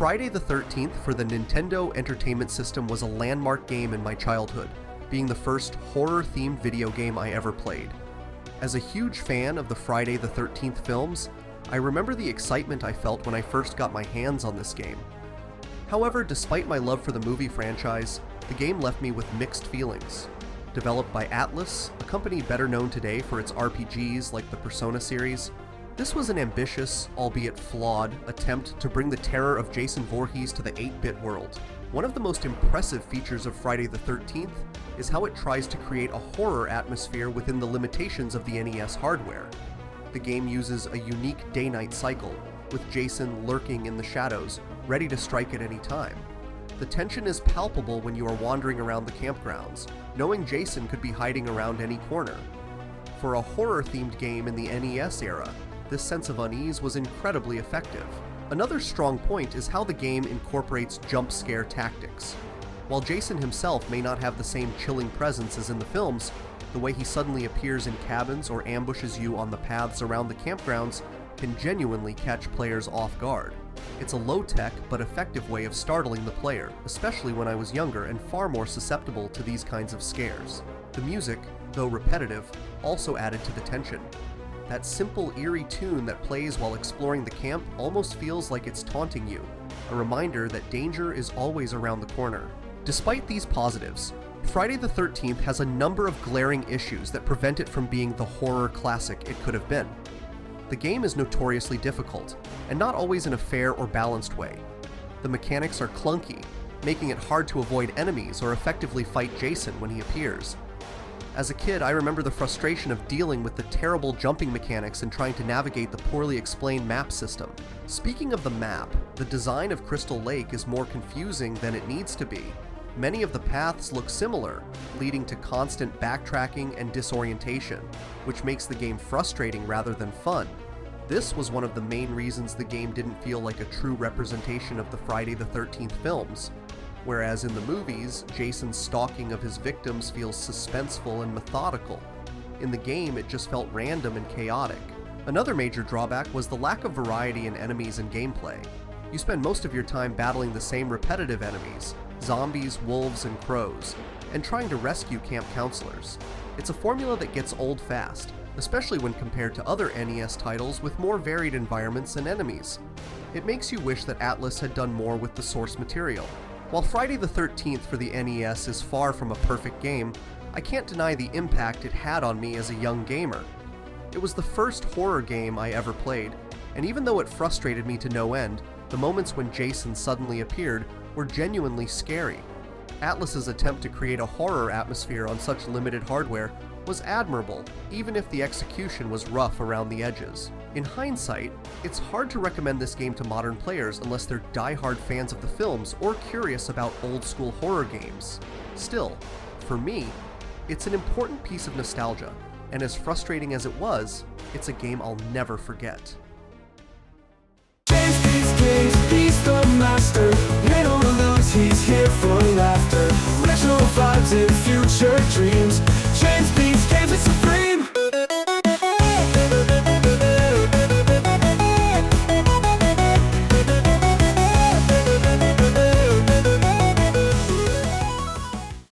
Friday the 13th for the Nintendo Entertainment System was a landmark game in my childhood, being the first horror-themed video game I ever played. As a huge fan of the Friday the 13th films, I remember the excitement I felt when I first got my hands on this game. However, despite my love for the movie franchise, the game left me with mixed feelings. Developed by Atlus, a company better known today for its RPGs like the Persona series, this was an ambitious, albeit flawed, attempt to bring the terror of Jason Voorhees to the 8-bit world. One of the most impressive features of Friday the 13th is how it tries to create a horror atmosphere within the limitations of the NES hardware. The game uses a unique day-night cycle, with Jason lurking in the shadows, ready to strike at any time. The tension is palpable when you are wandering around the campgrounds, knowing Jason could be hiding around any corner. For a horror-themed game in the NES era, this sense of unease was incredibly effective. Another strong point is how the game incorporates jump scare tactics. While Jason himself may not have the same chilling presence as in the films, the way he suddenly appears in cabins or ambushes you on the paths around the campgrounds can genuinely catch players off guard. It's a low-tech but effective way of startling the player, especially when I was younger and far more susceptible to these kinds of scares. The music, though repetitive, also added to the tension. That simple, eerie tune that plays while exploring the camp almost feels like it's taunting you, a reminder that danger is always around the corner. Despite these positives, Friday the 13th has a number of glaring issues that prevent it from being the horror classic it could have been. The game is notoriously difficult, and not always in a fair or balanced way. The mechanics are clunky, making it hard to avoid enemies or effectively fight Jason when he appears. As a kid, I remember the frustration of dealing with the terrible jumping mechanics and trying to navigate the poorly explained map system. Speaking of the map, the design of Crystal Lake is more confusing than it needs to be. Many of the paths look similar, leading to constant backtracking and disorientation, which makes the game frustrating rather than fun. This was one of the main reasons the game didn't feel like a true representation of the Friday the 13th films. Whereas in the movies, Jason's stalking of his victims feels suspenseful and methodical. In the game, it just felt random and chaotic. Another major drawback was the lack of variety in enemies and gameplay. You spend most of your time battling the same repetitive enemies, zombies, wolves, and crows, and trying to rescue camp counselors. It's a formula that gets old fast, especially when compared to other NES titles with more varied environments and enemies. It makes you wish that Atlus had done more with the source material. While Friday the 13th for the NES is far from a perfect game, I can't deny the impact it had on me as a young gamer. It was the first horror game I ever played, and even though it frustrated me to no end, the moments when Jason suddenly appeared were genuinely scary. Atlus's attempt to create a horror atmosphere on such limited hardware was admirable, even if the execution was rough around the edges. In hindsight, it's hard to recommend this game to modern players unless they're die-hard fans of the films or curious about old-school horror games. Still, for me, it's an important piece of nostalgia, and as frustrating as it was, it's a game I'll never forget. He's the master, made all lose, he's here for laughter. Retro vibes